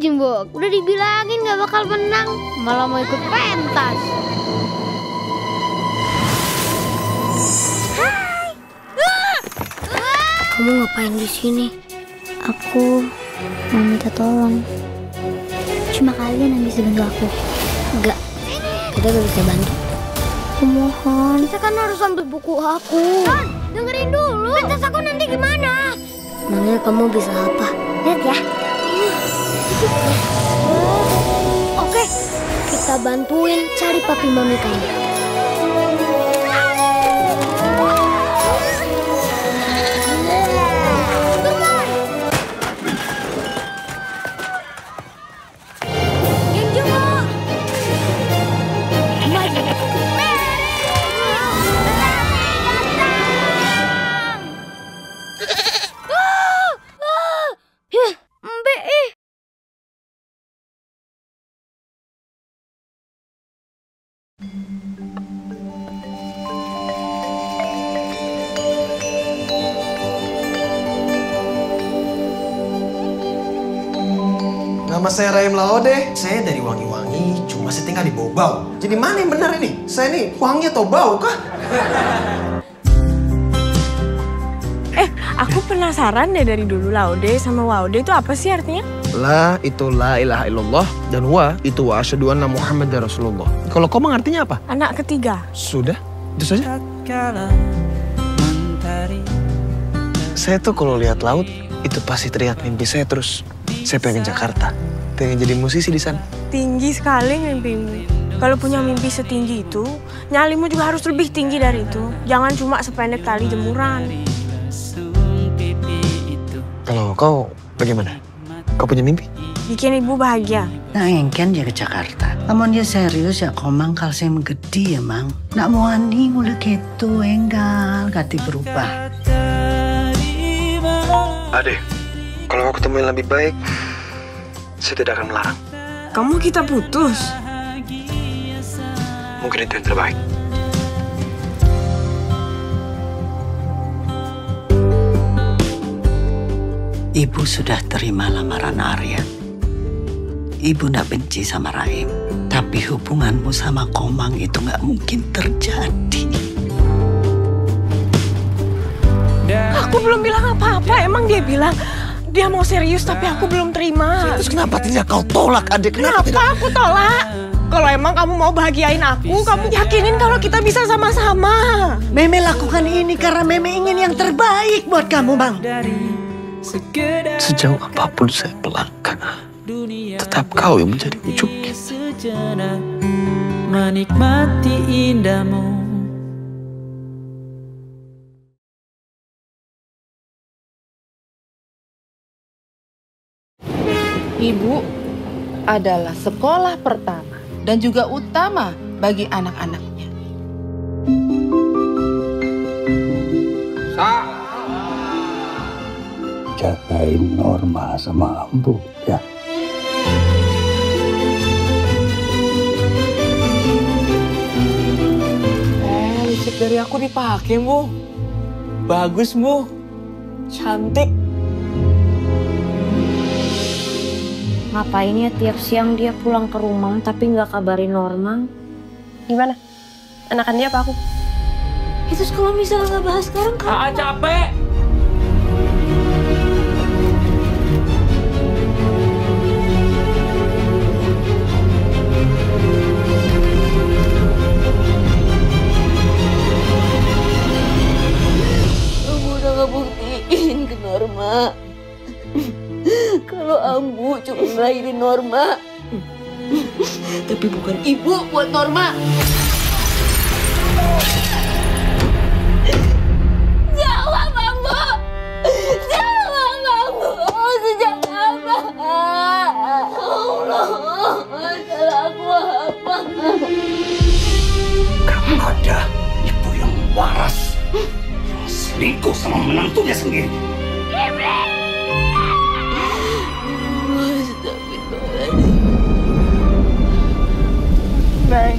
Jimbok, udah dibilangin gak bakal menang, malah mau ikut pentas. Kamu ngapain di sini? Aku mau minta tolong. Cuma kalian yang bisa bantu aku. Enggak, kita gak bisa bantu. Aku mohon. Kita kan harus ambil buku aku. Kan, dengerin dulu. Pentas aku nanti gimana? Emangnya kamu bisa apa? Lihat ya. Oke, kita bantuin cari papi mami kamu. Nama saya Rahim Laode. Saya dari Wangi-Wangi, cuma saya tinggal di Bau-Bau. Jadi mana yang benar ini? Saya ini wangi atau bau kah? Aku penasaran deh dari dulu Laude sama Waude itu apa sih artinya? La itu la ilaha illallah dan wa itu wa asyhadu anna Muhammadar Rasulullah. Kalau kau artinya apa? Anak ketiga. Sudah, itu saja. Saya tuh kalau lihat laut itu pasti teriak mimpi saya terus. Saya pengen Jakarta, pengen jadi musisi di sana. Tinggi sekali mimpimu. Kalau punya mimpi setinggi itu, nyalimu juga harus lebih tinggi dari itu. Jangan cuma sependek tali jemuran. Kalau kau bagaimana? Kau punya mimpi? Bikin ibu bahagia. Nak engken dia ke Jakarta. Namun dia serius ya komang kalau saya menggede ya mang. Nak mau ani ngulek itu enggal ganti berubah. Ade, kalau kau ketemu yang lebih baik, saya tidak akan melarang. Kamu kita putus. Mungkin itu yang terbaik. Ibu sudah terima lamaran Arya. Ibu nak benci sama Rahim. Tapi hubunganmu sama Komang itu nggak mungkin terjadi. Aku belum bilang apa-apa. Emang dia bilang dia mau serius tapi aku belum terima. Terus kenapa tidak kau tolak, Adik? Kenapa aku tolak? Kalau emang kamu mau bahagiain aku, kamu yakinin kalau kita bisa sama-sama. Meme lakukan ini karena Meme ingin yang terbaik buat kamu, Bang. Sejauh apapun saya melangkah, tetap kau yang menjadi ujungnya. Menikmati indahmu. Ibu adalah sekolah pertama dan juga utama bagi anak-anaknya. Jagain Norma sama Ambu ya. Lipstick dari aku dipakai, Bu. Bagus, Bu. Cantik. Ngapain ya tiap siang dia pulang ke rumah tapi nggak kabarin Norma? Gimana? Anakan dia apa aku? Itu kalau misalnya nggak bahas sekarang kan? Capek. Kamu udah ngebuktiin ke Norma kalau Ambu cuma ngelahirin Norma, tapi bukan ibu buat Norma. Jawab, Ambu! Jawab, Ambu! Sejak kapan? Allah, salah aku apa? Kamu ada ibu yang waras, yang selingkuh sama menantunya sendiri. Neng,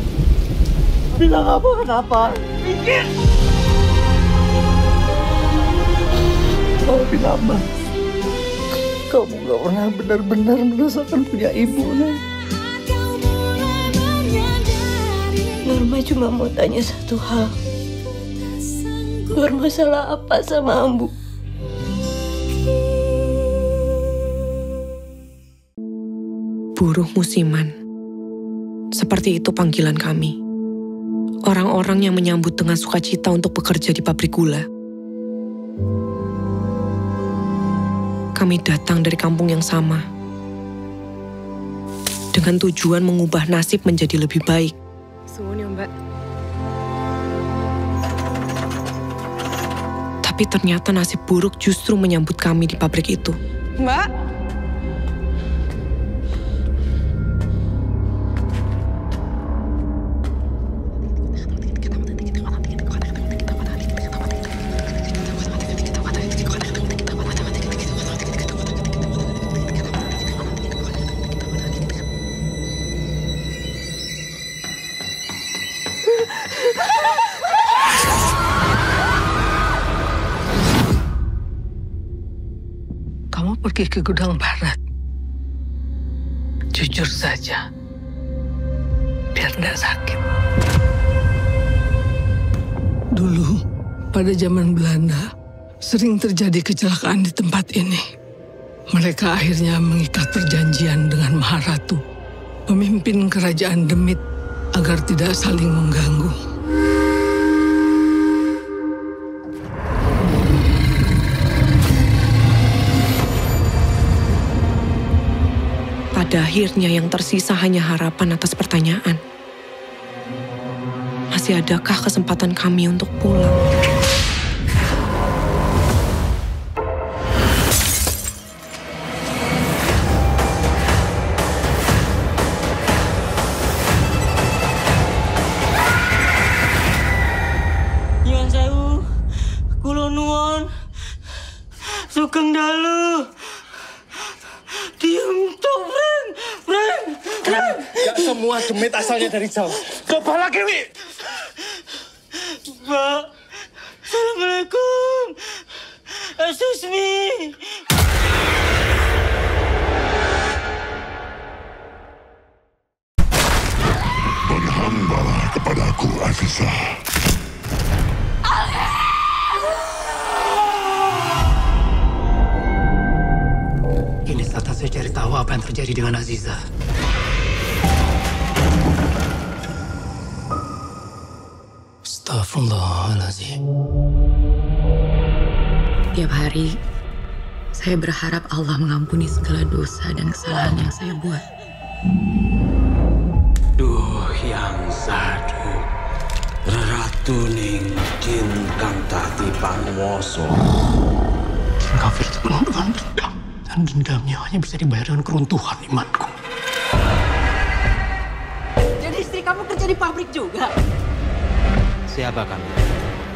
bilang apa kenapa? Pikir. Tapi lama Kamu gak pernah benar-benar merasakan punya ibu, Nay. Norma cuma mau tanya satu hal. Norma salah apa sama Ambu? Buruh musiman. Seperti itu panggilan kami. Orang-orang yang menyambut dengan sukacita untuk bekerja di pabrik gula. Kami datang dari kampung yang sama. Dengan tujuan mengubah nasib menjadi lebih baik. Suun ya, Mbak. Tapi ternyata nasib buruk justru menyambut kami di pabrik itu. Mbak? Kamu pergi ke gudang barat. Jujur saja, biar tidak sakit. Dulu, pada zaman Belanda, sering terjadi kecelakaan di tempat ini. Mereka akhirnya mengikat perjanjian dengan Maharatu, pemimpin kerajaan Demit, agar tidak saling mengganggu. Pada akhirnya yang tersisa hanya harapan atas pertanyaan. Masih adakah kesempatan kami untuk pulang? Nyuwun sewu, kula nuwun. Sugeng dalu. Diam tuh, Bren. Gak semua demit asalnya dari Jawa. Coba lagi, Wi. Mbak, Assalamualaikum. Excuse me. Berhambalah kepadaku, Azizah. Ini saatnya saya cari tahu apa yang terjadi dengan Azizah. Astaghfirullahaladzim. Tiap hari, saya berharap Allah mengampuni segala dosa dan kesalahan yang saya buat. Duh yang sadu, reratuning jin kang tati panguwasa. Jin kafir itu penuh dengan dendam. Dan dendamnya hanya bisa dibayar dengan keruntuhan imanku. Jadi istri kamu kerja di pabrik juga? Siapa kamu?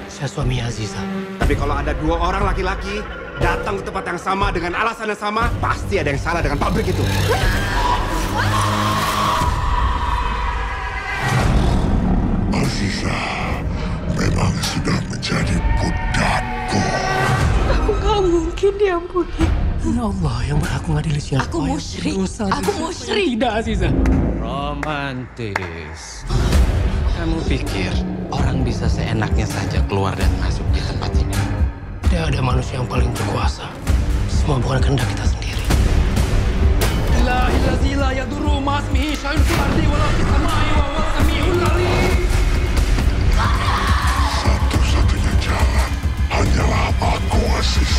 Saya suami Azizah. Tapi kalau ada dua orang laki-laki datang ke tempat yang sama dengan alasan yang sama, pasti ada yang salah dengan pabrik itu. Azizah memang sudah menjadi budakku. Aku gak mungkin diampuni. Ya Allah yang berhak mengadili siapa. Aku musyrik. Aku musyrik. Tidak, Azizah. Romantis. Kamu pikir orang bisa seenaknya saja keluar dan masuk di tempat ini? Tidak ada manusia yang paling berkuasa. Semua bukan kehendak kita sendiri. La yadurru ma'asmihi syai'un fil ardi wa la fis samai wa huwa samiul alim. Satu-satunya jalan hanyalah aku, Azizah.